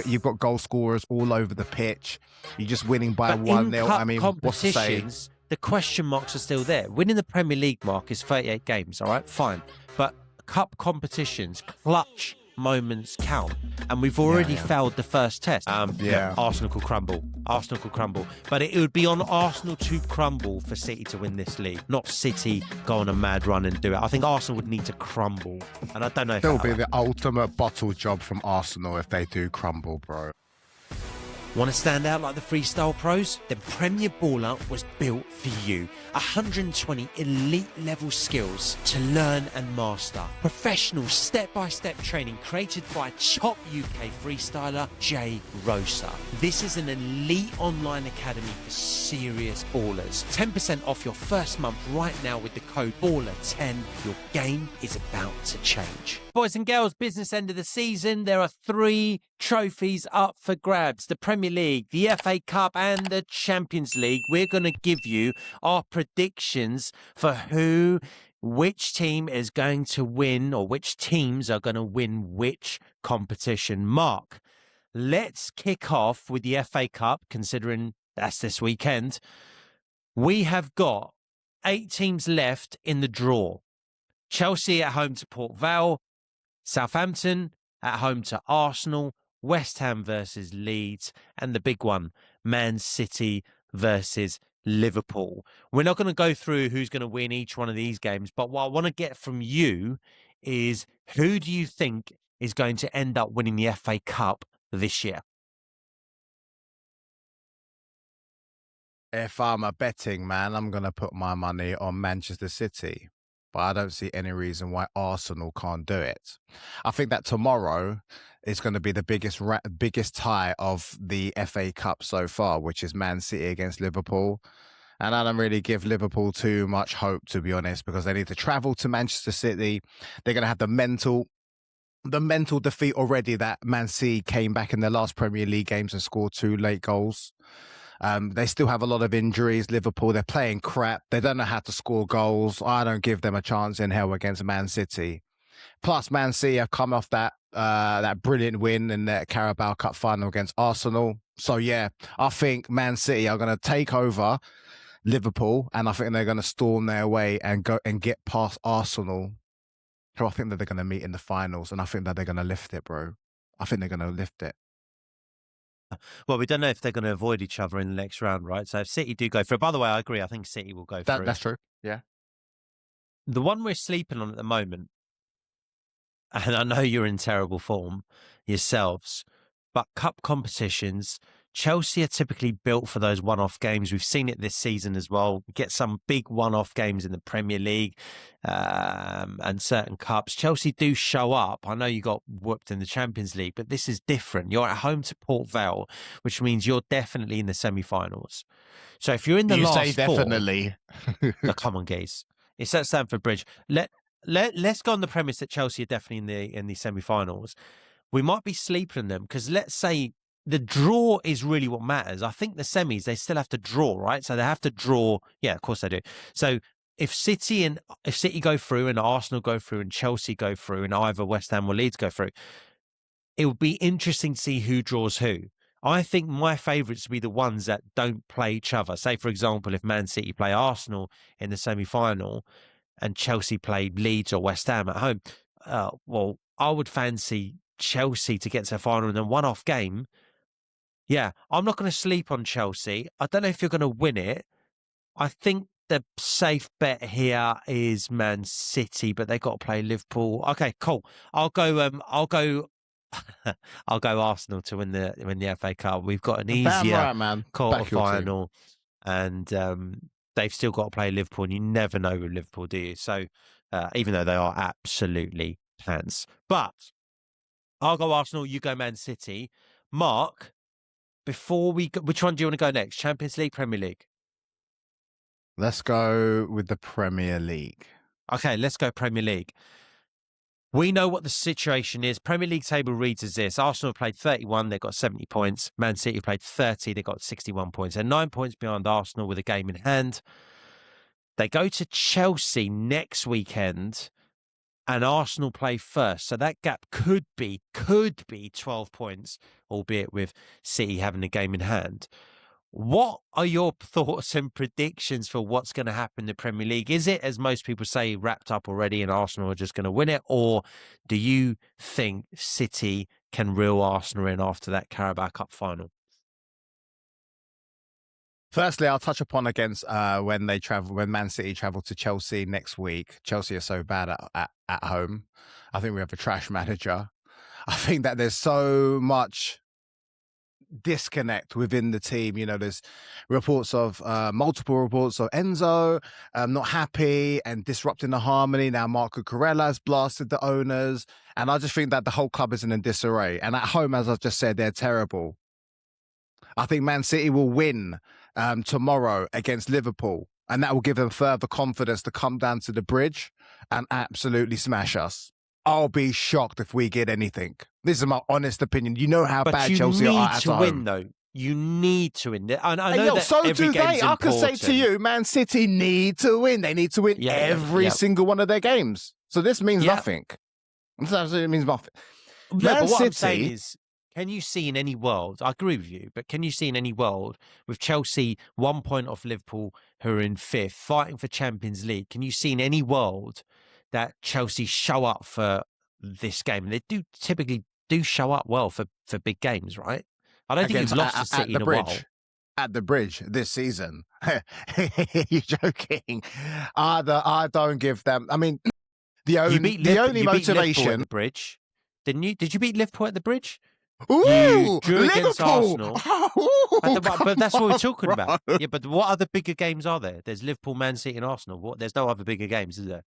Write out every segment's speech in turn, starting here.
You've got goal scorers all over the pitch. You're just winning by But 1-0. cup I mean, what's to say? competitions, the question marks are still there. Winning the Premier League, Mark, is 38 games, all right? Fine. But cup competitions, clutch moments count. And we've already failed the first test. Arsenal could crumble. Arsenal could crumble. But it would be on Arsenal to crumble for City to win this league, not City go on a mad run and do it. I think Arsenal would need to crumble. And I don't know if It'll be the ultimate bottle job from Arsenal if they do crumble, bro. Want to stand out like the freestyle pros? Then Premier Baller was built for you. 120 elite level skills to learn and master. Professional step-by-step training created by top UK freestyler Jay Rosa. This is an elite online academy for serious ballers. 10% off your first month right now with the code BALLER10. Your game is about to change. Boys and girls, business end of the season. There are 3 trophies up for grabs. The Premier League, the FA Cup and the Champions League. We're going to give you our predictions for which team is going to win or which teams are going to win which competition. Mark, let's kick off with the FA Cup, considering that's this weekend. We have got 8 teams left in the draw. Chelsea at home to Port Vale, Southampton at home to Arsenal, West Ham versus Leeds, and the big one, Man City versus Liverpool. We're not going to go through who's going to win each one of these games, but what I want to get from you is, who do you think is going to end up winning the FA Cup this year? If I'm a betting man, I'm going to put my money on Manchester City. But I don't see any reason why Arsenal can't do it. I think that tomorrow is going to be the biggest tie of the FA Cup so far, which is Man City against Liverpool. And I don't really give Liverpool too much hope, to be honest, because they need to travel to Manchester City. They're going to have the mental defeat already that Man City came back in their last Premier League games and scored 2 late goals. They still have a lot of injuries. Liverpool, they're playing crap. They don't know how to score goals. I don't give them a chance in hell against Man City. Plus, Man City have come off that brilliant win in the Carabao Cup final against Arsenal. So yeah, I think Man City are going to take over Liverpool, and I think they're going to storm their way and go and get past Arsenal. So I think that they're going to meet in the finals, and I think that they're going to lift it, bro. I think they're going to lift it. Well, we don't know if they're going to avoid each other in the next round, right? So if City do go through, by the way, I agree. I think City will go through. That's true. Yeah. The one we're sleeping on at the moment, and I know you're in terrible form yourselves, but cup competitions, Chelsea are typically built for those one-off games. We've seen it this season as well. We get some big one-off games in the Premier League and certain cups. Chelsea do show up. I know you got whooped in the Champions League, but this is different. You're at home to Port Vale, which means you're definitely in the semi-finals. So if you're in the last four... You say definitely. Come on, guys. It's at Stamford Bridge. Let's go on the premise that Chelsea are definitely in the semi-finals. We might be sleeping them because let's say the draw is really what matters. I think the semis, they still have to draw, right? So they have to draw. Yeah, of course they do. So if City go through and Arsenal go through and Chelsea go through and either West Ham or Leeds go through, it would be interesting to see who draws who. I think my favourites would be the ones that don't play each other. Say, for example, if Man City play Arsenal in the semi-final and Chelsea play Leeds or West Ham at home, well, I would fancy Chelsea to get to the final in a one-off game. Yeah, I'm not going to sleep on Chelsea. I don't know if you're going to win it. I think the safe bet here is Man City, but they got to play Liverpool. Okay, cool. I'll go Arsenal to win the FA Cup. We've got an easier quarter-final, and they've still got to play Liverpool, and you never know with Liverpool, do you? So even though they are absolutely pants. But I'll go Arsenal, you go Man City. Mark, before we go, which one do you want to go next? Champions League, Premier League? Let's go with the Premier League. Okay, let's go Premier League. We know what the situation is. Premier League table reads as this. Arsenal played 31, they got 70 points. Man City played 30, they got 61 points. They're 9 points behind Arsenal with a game in hand. They go to Chelsea next weekend. and Arsenal play first. So that gap could be 12 points, albeit with City having a game in hand. What are your thoughts and predictions for what's going to happen in the Premier League? Is it, as most people say, wrapped up already and Arsenal are just going to win it? Or do you think City can reel Arsenal in after that Carabao Cup final? Firstly, I'll touch upon against when Man City travel to Chelsea next week. Chelsea are so bad at home. I think we have a trash manager. I think that there's so much disconnect within the team. You know, there's multiple reports of Enzo not happy and disrupting the harmony. Now Marco Corella has blasted the owners, and I just think that the whole club is in disarray. And at home, as I've just said, they're terrible. I think Man City will win tomorrow against Liverpool, and that will give them further confidence to come down to the bridge and absolutely smash us. I'll be shocked if we get anything. This is my honest opinion. You know how bad Chelsea are at home. You need to win, though. You need to win. I know that so every do they. I can say to you, Man City need to win. They need to win every single one of their games. So this means nothing. This absolutely means nothing. No, but what I'm saying is, can you see in any world, I agree with you, but can you see in any world with Chelsea 1 point off Liverpool, who are in 5th, fighting for Champions League, can you see in any world that Chelsea show up for this game? And they do typically show up well for big games, right? I don't think you've lost to City in a while. At the bridge this season. You're joking. I don't give them. I mean, the only motivation. At the bridge, didn't you? Did you beat Liverpool at the bridge? Ooh, you drew Liverpool. Against Arsenal. Ooh, but that's what we're talking about. Yeah, but what other bigger games are there? There's Liverpool, Man City, and Arsenal. There's no other bigger games, is there?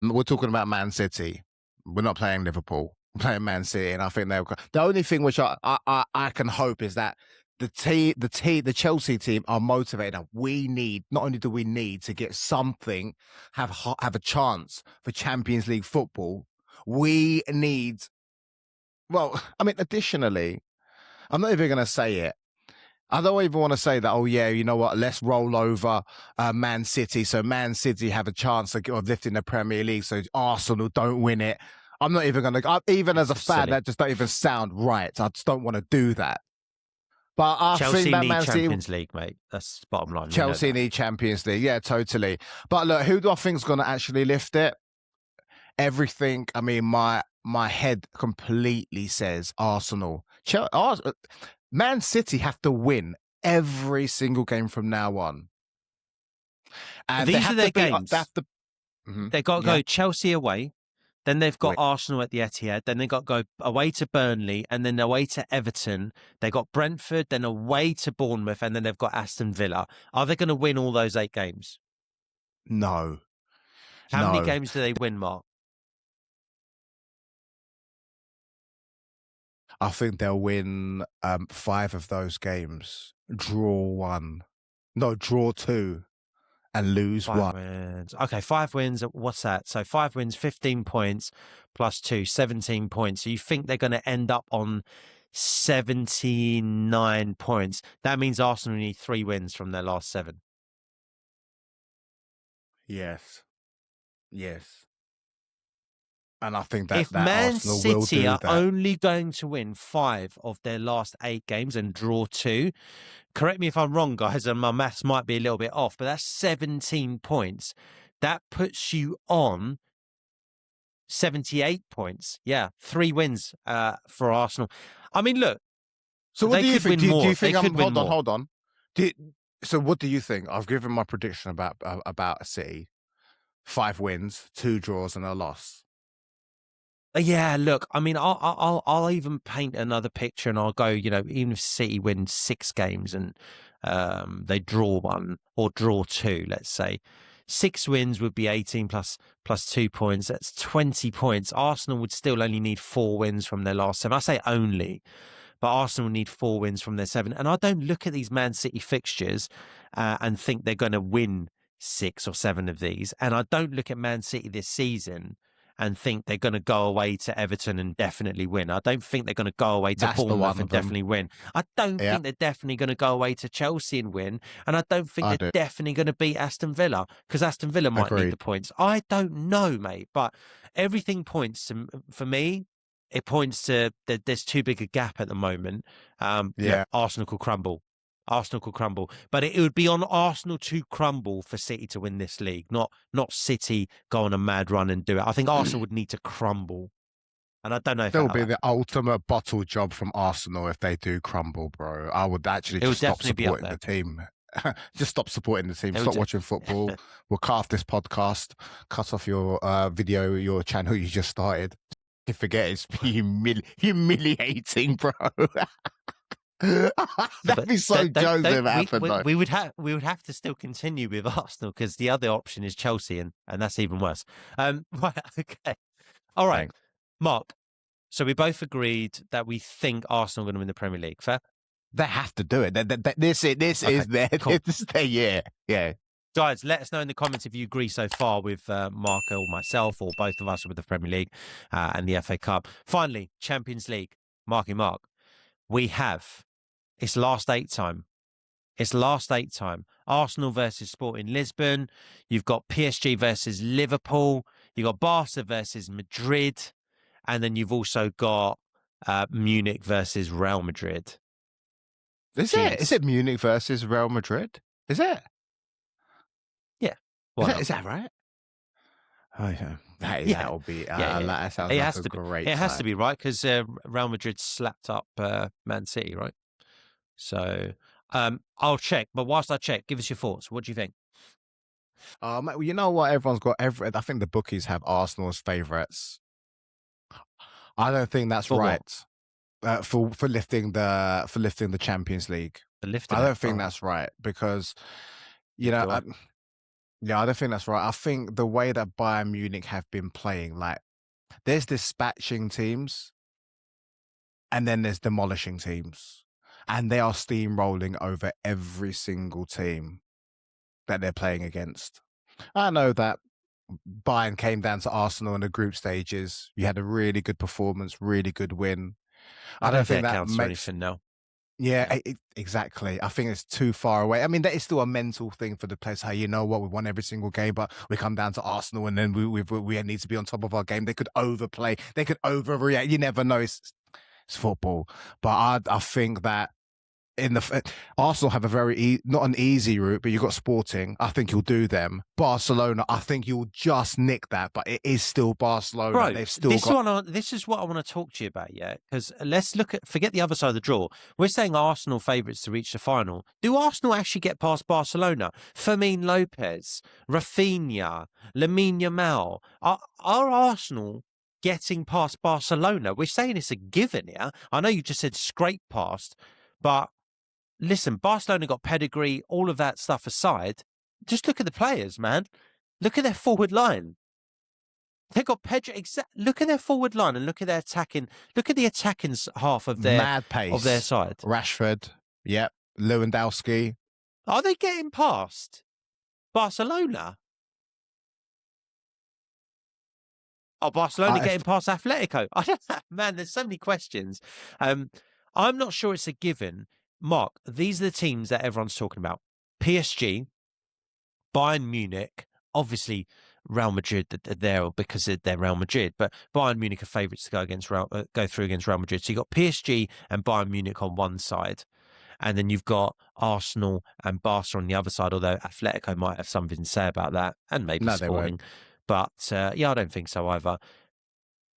We're talking about Man City. We're not playing Liverpool. We're playing Man City, and I think the only thing which I can hope is that the Chelsea team are motivated. We need, not only do we need to get something, have a chance for Champions League football, we need. Well, I mean, additionally, I'm not even going to say it. I don't even want to say that, oh, yeah, you know what, let's roll over Man City so Man City have a chance of lifting the Premier League so Arsenal don't win it. I'm not even going to, even as a fan, that just don't even sound right. I just don't want to do that. But I Chelsea think that need Man City, Champions League, mate. That's the bottom line. Chelsea need Champions League. Yeah, totally. But look, who do I think is going to actually lift it? Everything. I mean, my head completely says Arsenal. Man City have to win every single game from now on. And these are their games. They've got to go Chelsea away. Then they've got Arsenal at the Etihad. Then they've got to go away to Burnley and then away to Everton. They got Brentford, then away to Bournemouth, and then they've got Aston Villa. Are they going to win all those 8 games? No. How many games do they win, Mark? I think they'll win 5 of those games, draw 1. No, draw 2 and lose 5 1. Wins. Okay, 5 wins. What's that? So 5 wins, 15 points plus 2, 17 points. So you think they're going to end up on 79 points. That means Arsenal need 3 wins from their last 7. Yes. And I think that if Man Arsenal City will do are only going to win 5 of their last 8 games and draw 2, correct me if I'm wrong, guys, and my maths might be a little bit off, but that's 17 points. That puts you on 78 points. Yeah, 3 wins for Arsenal. I mean, look. So what do you think? Do you think hold on. So what do you think? I've given my prediction about City. 5 wins, 2 draws, and a loss. Yeah, look, I mean, I'll even paint another picture, and I'll go, even if City wins 6 games and they draw 1 or draw 2, let's say, 6 wins would be 18 plus 2 points. That's 20 points. Arsenal would still only need 4 wins from their last 7. I say only, but Arsenal need 4 wins from their 7. And I don't look at these Man City fixtures and think they're going to win 6 or 7 of these. And I don't look at Man City this season and think they're going to go away to Everton and definitely win. I don't think they're going to go away to Bournemouth and definitely win. I don't think they're definitely going to go away to Chelsea and win. And I don't think they're definitely going to beat Aston Villa, because Aston Villa might need the points. I don't know, mate. But everything points to, for me, it points to that there's too big a gap at the moment. Arsenal could crumble. Arsenal could crumble, but it would be on Arsenal to crumble for City to win this league, not City go on a mad run and do it. I think Arsenal would need to crumble, and I don't know if that'll be the ultimate bottle job from Arsenal if they do crumble, bro. I would actually just stop supporting the team. Just stop supporting the team. Stop watching football. We'll cut off this podcast. Cut off your video, your channel you just started. You forget it's humiliating, bro. That'd be so Joseph. We would have to still continue with Arsenal, because the other option is Chelsea, and that's even worse. Right, okay, all right, thanks. Mark. So we both agreed that we think Arsenal are going to win the Premier League. Fair? They have to do it. This is their year. Yeah. Guys, let us know in the comments if you agree so far with Mark or myself, or both of us with the Premier League and the FA Cup. Finally, Champions League. Marky Mark. We have, it's last eight time. It's last eight time. Arsenal versus Sporting Lisbon. You've got PSG versus Liverpool. You've got Barca versus Madrid. And then you've also got Munich versus Real Madrid. Is it Munich versus Real Madrid? Is it? Yeah. Is that right? Oh, yeah. That'll be. That sounds like a great. It has to be, right, because Real Madrid slapped up Man City, right? So I'll check. But whilst I check, give us your thoughts. What do you think? You know what? Everyone's got. I think the bookies have Arsenal as favourites. I don't think that's right. For lifting the Champions League. I don't think that's right, because I don't think that's right. I think the way that Bayern Munich have been playing, like, there's dispatching teams and then there's demolishing teams. And they are steamrolling over every single team that they're playing against. I know that Bayern came down to Arsenal in the group stages. You had a really good performance, really good win. I don't think that counts for anything now. Yeah, exactly. I think it's too far away. I mean, that is still a mental thing for the players. Hey, you know what? We won every single game, but we come down to Arsenal and then we need to be on top of our game. They could overplay. They could overreact. You never know. It's football. But I think that Arsenal have a very not an easy route, but you've got Sporting. I think you'll do them. Barcelona, I think you'll just nick that, but it is still Barcelona. Bro, they've still this is what I want to talk to you about, yeah? Because let's forget the other side of the draw. We're saying Arsenal favourites to reach the final. Do Arsenal actually get past Barcelona? Fermin Lopez, Rafinha, Lamine Yamal. Are Arsenal getting past Barcelona? We're saying it's a given, yeah? I know you just said scrape past, but listen, Barcelona got pedigree, all of that stuff aside. Just look at the players, man. Look at their forward line. They got pedigree. Look at their forward line and look at their attacking. Look at the attacking half of their mad pace of their side. Rashford, yep. Lewandowski. Are they getting past Barcelona? Oh, Barcelona getting past Atletico. Man, there's so many questions. I'm not sure it's a given. Mark, these are the teams that everyone's talking about. PSG, Bayern Munich, obviously Real Madrid, they're there because they're Real Madrid, but Bayern Munich are favourites to go through against Real Madrid. So you've got PSG and Bayern Munich on one side, and then you've got Arsenal and Barca on the other side, although Atletico might have something to say about that, and maybe Sporting. But I don't think so either.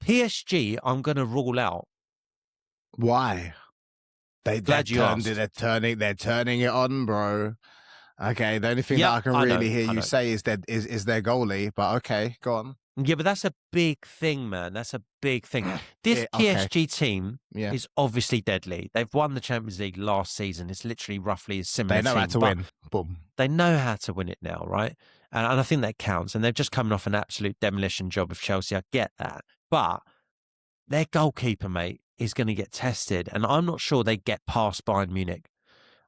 PSG, I'm going to rule out. Why? They're turning it on, bro. Okay, the only thing that I can really hear you say is their goalie, but okay, go on. Yeah, but that's a big thing, man. That's a big thing. This PSG team is obviously deadly. They've won the Champions League last season. It's literally roughly a similar team. They know how to win. Boom. They know how to win it now, right? And I think that counts. And they've just coming off an absolute demolition job of Chelsea. I get that. But their goalkeeper, mate, is going to get tested. And I'm not sure they get past Bayern Munich.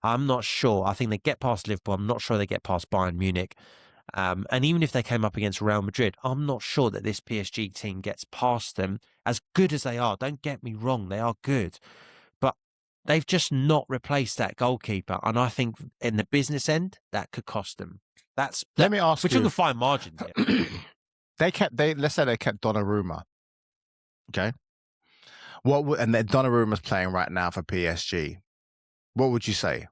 I'm not sure. I think they get past Liverpool. I'm not sure they get past Bayern Munich. And even if they came up against Real Madrid, I'm not sure that this PSG team gets past them. As good as they are, don't get me wrong, they are good. But they've just not replaced that goalkeeper. And I think in the business end, that could cost them. Let me ask we're you. talking fine margins here. Let's say they kept Donnarumma. Okay. And then Donnarumma's playing right now for PSG. What would you say?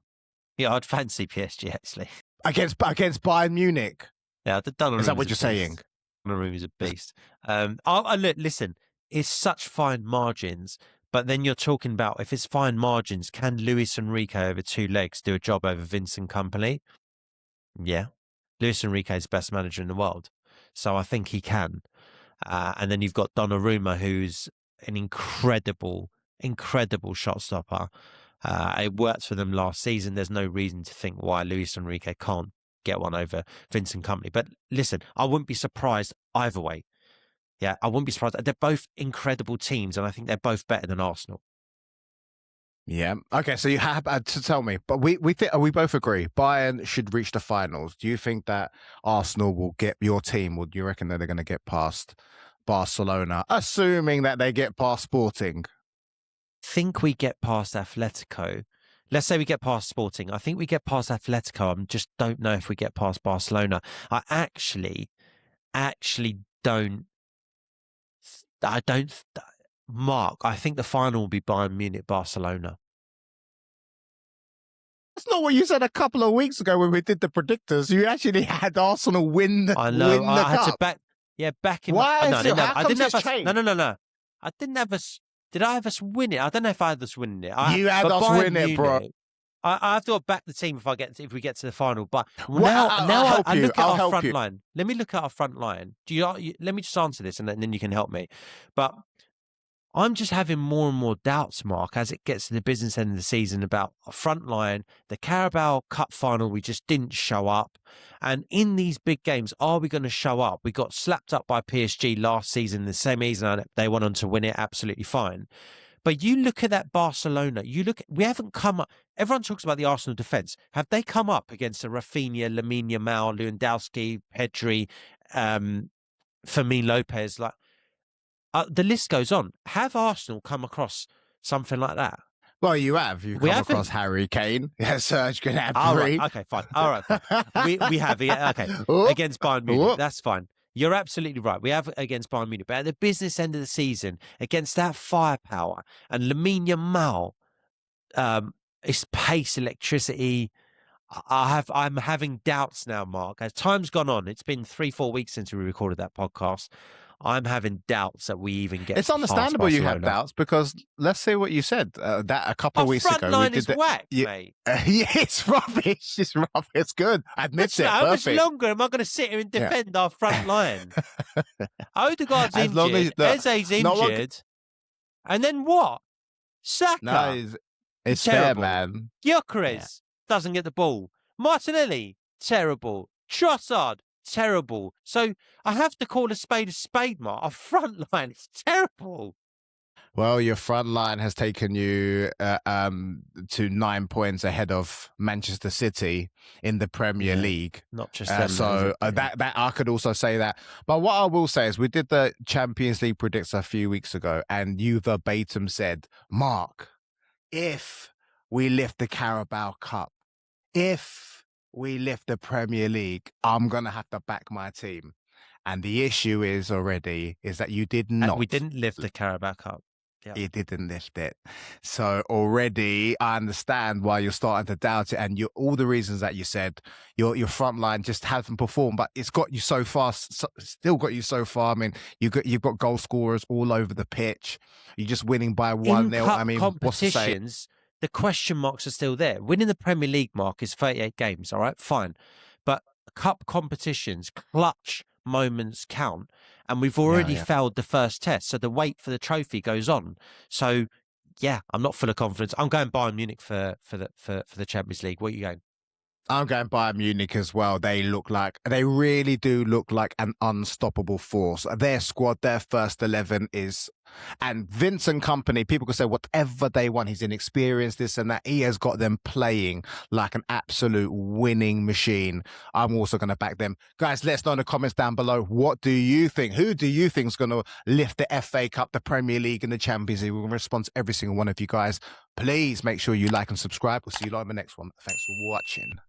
Yeah, I'd fancy PSG actually. Against Bayern Munich. Yeah, the Donnarumma. Is that what you're saying? Donnarumma is a beast. Look, listen, it's such fine margins, but then you're talking about if it's fine margins, can Luis Enrique over 2 legs do a job over Vincent Kompany? Yeah, Luis Enrique is the best manager in the world, so I think he can. And then you've got Donnarumma, who's an incredible shot stopper. It worked for them last season. There's no reason to think why Luis Enrique can't get one over Vincent Kompany. But listen, I wouldn't be surprised either way. Yeah, I wouldn't be surprised. They're both incredible teams, and I think they're both better than Arsenal. Yeah. Okay. So you have to tell me, but we both agree Bayern should reach the finals. Do you think that Arsenal will get your team? Would you reckon that they're going to get past Barcelona, assuming that they get past Sporting? Think we get past Atletico. Let's say we get past Sporting. I think we get past Atletico. I just don't know if we get past Barcelona. I actually don't. Mark, I think the final will be Bayern Munich, Barcelona. That's not what you said a couple of weeks ago when we did the predictors. You actually had Arsenal win the I know. Win the I had cup. to back. Yeah, back in. Why? No, I didn't have us. No. I didn't have us. Did I have us win it? I don't know if I had us winning it. You had us win it, bro. I have to back the team if we get to the final. But now I look at our front line. Let me look at our front line. Let me just answer this, and then you can help me. But I'm just having more and more doubts, Mark, as it gets to the business end of the season about our front line. The Carabao Cup final, we just didn't show up. And in these big games, are we going to show up? We got slapped up by PSG last season, the same season they went on to win it, absolutely fine. But you look at that Barcelona, we haven't come up. Everyone talks about the Arsenal defence. Have they come up against a Rafinha, Lamine Yamal, Lewandowski, Pedri, Fermin Lopez? The list goes on. Have Arsenal come across something like that? Well, you have. You've come across Harry Kane. Serge Gnabry. All right. Okay, fine. All right, fine. we have. Yeah, okay. Against Bayern Munich. That's fine. You're absolutely right. We have against Bayern Munich. But at the business end of the season, against that firepower and Lamine Yamal, his pace, electricity, I'm having doubts now, Mark. As time's gone on, it's been 3-4 weeks since we recorded that podcast. I'm having doubts that we even get. It's understandable you have doubts because let's say what you said that a couple of weeks ago. Our front line is whack, mate. Yeah, it's rubbish. It's rubbish. It's good. Admit it. How much longer am I going to sit here and defend our front line? Odegaard's injured. Eze's injured. And then what? Saka. No, it's fair, man. Gyökeres doesn't get the ball. Martinelli, terrible. Trossard, terrible. So I have to call a spade, Mark. Our front line is terrible. Well, your front line has taken you to 9 points ahead of Manchester City in the Premier League. Not just them. So that I could also say that. But what I will say is we did the Champions League predicts a few weeks ago, and you verbatim said, Mark, if we lift the Carabao Cup, if we lift the Premier League, I'm going to have to back my team. And the issue is that you did not. We didn't lift the Carabao Cup. Yeah. You didn't lift it. So already I understand why you're starting to doubt it. And all the reasons that you said, your front line just hasn't performed, but it's got you so far, still got you so far. I mean, you've got goal scorers all over the pitch. You're just winning by 1-0. I mean, what's to say? The question marks are still there. Winning the Premier League, Mark, is 38 games. All right, fine. But cup competitions, clutch moments count. And we've already failed the first test. So the wait for the trophy goes on. So, yeah, I'm not full of confidence. I'm going Bayern Munich for the Champions League. What are you going? I'm going Bayern Munich as well. They really do look like an unstoppable force. Their squad, their first 11 is And Vince and company, people can say whatever they want. He's inexperienced, this and that. He has got them playing like an absolute winning machine. I'm also going to back them. Guys, let us know in the comments down below. What do you think? Who do you think is going to lift the FA Cup, the Premier League, and the Champions League? We're going to respond to every single one of you guys. Please make sure you like and subscribe. We'll see you later in the next one. Thanks for watching.